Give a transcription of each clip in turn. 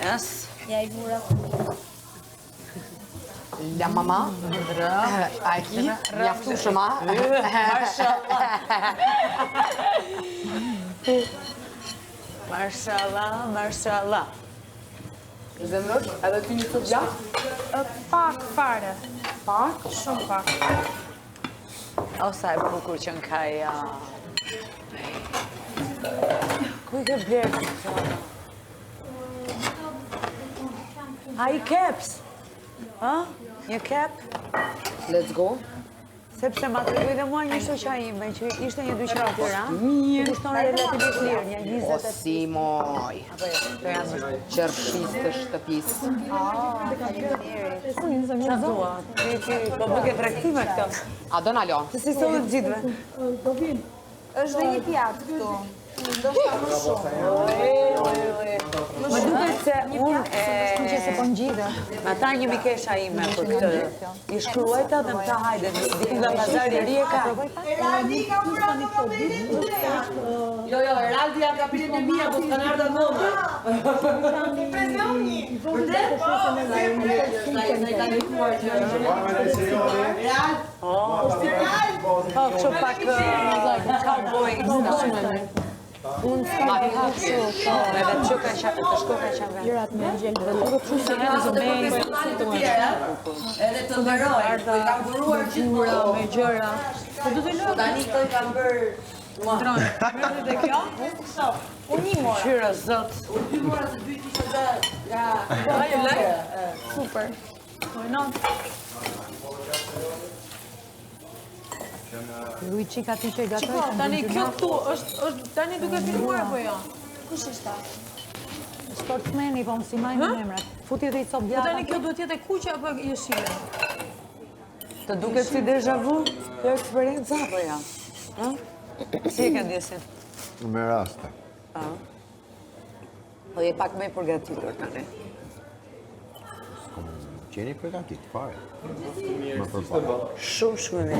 Yes. Ja I vura. La mama, Aki, mjaftu shëma. Marshallah. Zemrësh, edhe ty një të gjatë? Pak fare. Pak? Shumë pak. O, sa e bukur që në kaja. Ku I ke blerë këtë? A I keps? Ha? Një kep? Let's go. Sepse ma të rrëj dhe mua një shoqa ime, që ishte një dyqan në Tiranë, që kushton relativisht lirë, një 20. O, si moj. Apo jo, të janë Qërpis të shtëpis. Qa dua? Po më ke traktime këto. A do në alo? Të si sotë të gjithve? Është dhe një pjatë këtu. Ndoshta më shumë. Më duket se unë Që se po ngjidhe. ata një mikesha ime për këtë. I shkruajta dhe më ta hajde, nësë diku nga pazari ri e ka. Jo, Eraldi janë kapitin e mija, po s'kan ardha dhoma. Po, kështu pak cowboy. Unë s'kam të hapë Me vetë që ka qatë, të shko ka qatë. gjërat me gjelë dhe duke kështu se në zëmejnë. Të tjera, edhe të ndërojnë, po I kam dhuruar gjithmonë. Me gjëra. Po du të lëtë. Tani këto I kam bërë Ndronë. Mërë dhe kjo? Unë një morë. Qyra zot. unë 2 mora se 2 ishte dhe nga... Ajo lejë? Super. Luigi ka ti që I gatoj. Tani kjo këtu është tani duke filmuar apo jo? Kush është ta? Sportsmeni, po më si majnë në emrat. Futi dhe I cop Po djata. tani kjo duhet jetë e kuqe apo jeshile? Të duket si deja vu? Kjo eksperjenca apo ja? Si e ka ndjesin? Me raste. Po je pak me I përgatitur tani. Qeni përgatit, fare. Më përpara. Shumë shkruve.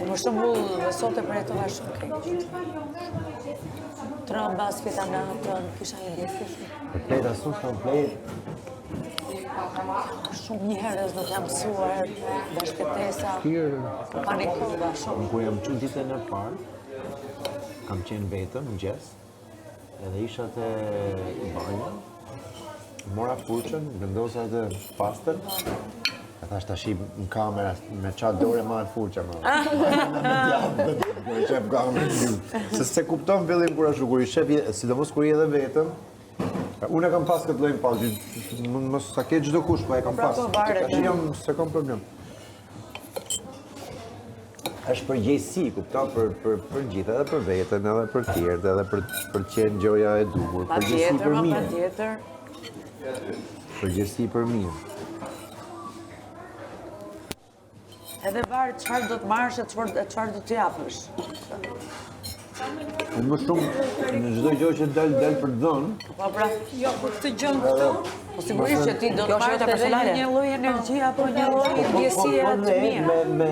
Më shembull, dhe sot e përjetova shumë keq. Trën basket anatën, kisha një ndjesë. Plejta sushta, plejt. Shumë një herë do t'jam mësuar, bashkëtesa, panikova shumë. Kur jam qenë ditën e parë, kam qenë vetëm, në gjes, edhe isha te banja, mora furqën, vendosa atë pastër, e thash tash në kamera, me qatë dore marrë furqa më. Në qep kamerën. Se kupton fillim kur ashtu, kur I shef, sidomos kur I edhe vetëm, unë e kam pas këtë lloj pauzi, mos sa ke çdo kush, po e kam pas. Tash jam se kam problem. Është përgjegjësi, kupton, për gjithë, edhe për veten, edhe për tjerët, edhe për qenë gjoja e duhur, përgjegjësi për mirë. Patjetër. Përgjegjësi për mirë. Edhe varë çfarë do të marrësh e çfarë do të japësh. Unë më shumë, në çdo gjë që del për dhënë, Po pra, Jo, për këtë gjën këtu. po sigurisht që ti do të marrësh edhe një lloj energjie apo një lloj ndjesie të mirë. me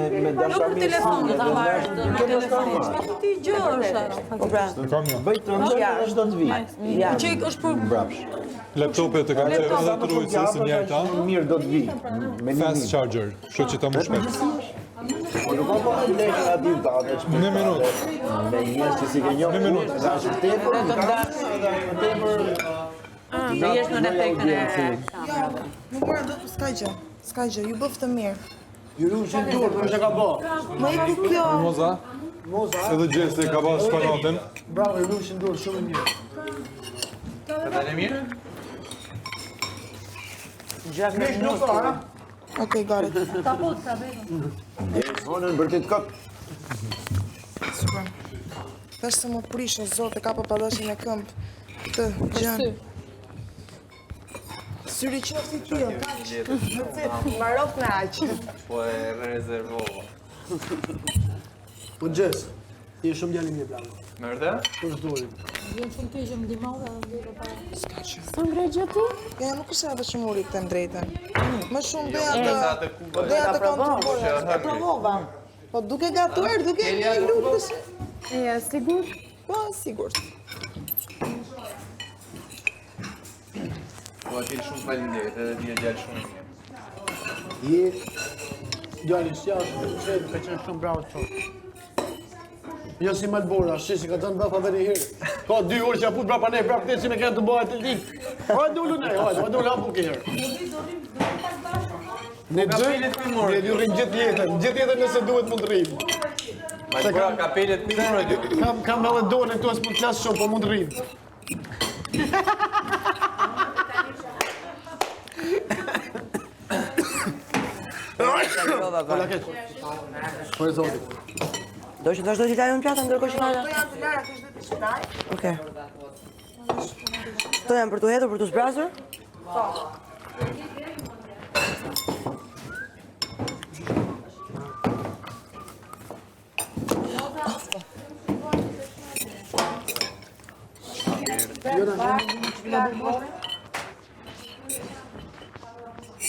Jo për telefon do ta marrësh, do me telefon. telefon. Po ti gjë është. Po pra, bëj të ndër, është do të vi. ja. Që është për Mbrapsh. Laptopet e kam qenë edhe të rujtësisë një ta, Mirë do të vi. Me një fast minutë. charger, kështu që ta më shpejt. Po nuk ka pa lejë aty datë. Në minutë. Me njerëz që si ke njohur. Në minutë. Është tepër, tepër. Të jesh në efektin e kamerave. Nuk mora do të s'ka gjë, ju bëftë mirë. Ju rushin dur, për çka ka bë. Më iku kjo. Moza, edhe gjeste ka pas shpanaten. Bravo, ju rushin dur shumë mirë. Gjak në minutë. Okej, got it. Zonën vërtet kot. Super. Tash se më prish o zote, ka pa padashin e këmbë. Këtë gjën. Syri qofti ti, o Marok në aqë. Po e rezervova. Po Gjes, ti je shumë djali mirë blanco. Me vërtet? Po s'doli. Vjen shumë keq që më ndihmove edhe Sa ngregjë ti? Ja, nuk është edhe shumë uri këtë drejtën. Më shumë doja të kontrolloja. E provova. Po duke gatuar, duke një lutësh. Ja, sigurt? Po, sigurt. Bravo, ti shumë faleminderit, edhe ti e djalë shumë i mirë. Je djali s'jashtë, ka qenë shumë bravo të qotë. Jo si Malbora, si ka thënë bafa veri herë. Ka 2 orë që ja fut brapa ne, brapa te si me kanë të bëhet të likë. Ha dulu ne, ha dulu hapu ke herë. Ne dy rrim gjithë jetën nëse duhet mund të rrim. Malbora kapelet mimoroj ty. Kam edhe dorën këtu as mund të flas shumë, po mund të rrim. Kolla keq. Po e zotit. Do që të vazhdoj t'i lajmë pjata, ndërkohë që Këto janë të lara, kështë dhe të shtaj. Okej. Këto janë për t'u hedhur, për t'u zbrazur?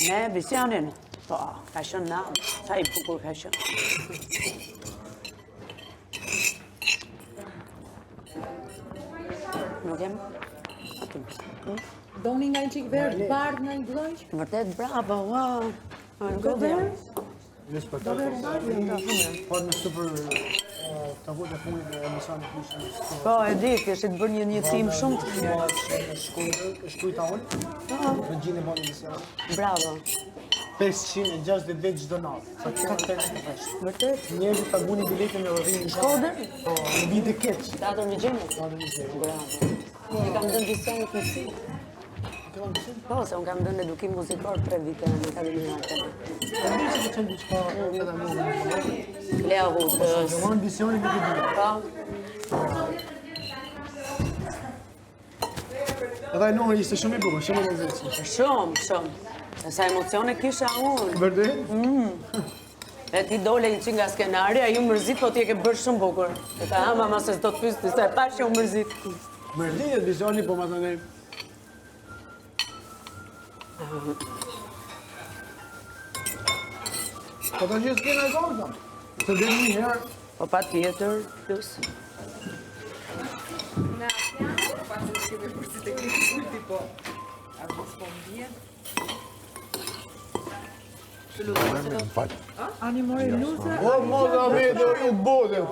Ne, Bisianin. Po, ka shënë na, sa i bukur ka shënë. Nuk jem aty. Doni nga një qikë verë, bardh nga një blonq? Vërtet, bravo, wow. Nuk e dhe. Nësë për të po në super të vot e punit e mësani kështë. Po, e di, kështë të bërë një tim shumë të mirë. Shkujta unë, në gjinë e bani mësani. Bravo. 560 çdo natë, sa 4 të veshtë. Vërtet? Njerëzit ta buni biletën e rrinë në Shkodër? Po, në vite keq. Teatër në gjemë? Bravo. I kam dënë disa në kësi. Po, se unë kam dënë edukim muzikor 3 vite në Akademia Akademi. Po mirë se të qenë diçka pedagoge. Lea Hutës. Në ambicionin nuk e di. Po. Edhe ai numri ishte shumë i bukur, shumë i rëndësishëm. Shumë. E sa emocione kisha unë. Vërtet? E ti dole një që nga skenarja, ju mërzit, po ti e ke bërë shumë bukur. E ta mama se s'do të pysti, se e pash që u mërzit. Mërdinjet visioni, po ma të ne... Po të gjithë s'kena e zonë, tam. Se dhe një herë... Po pa tjetër, plus. Ani mori luzë. O, moza me, do ju bodem.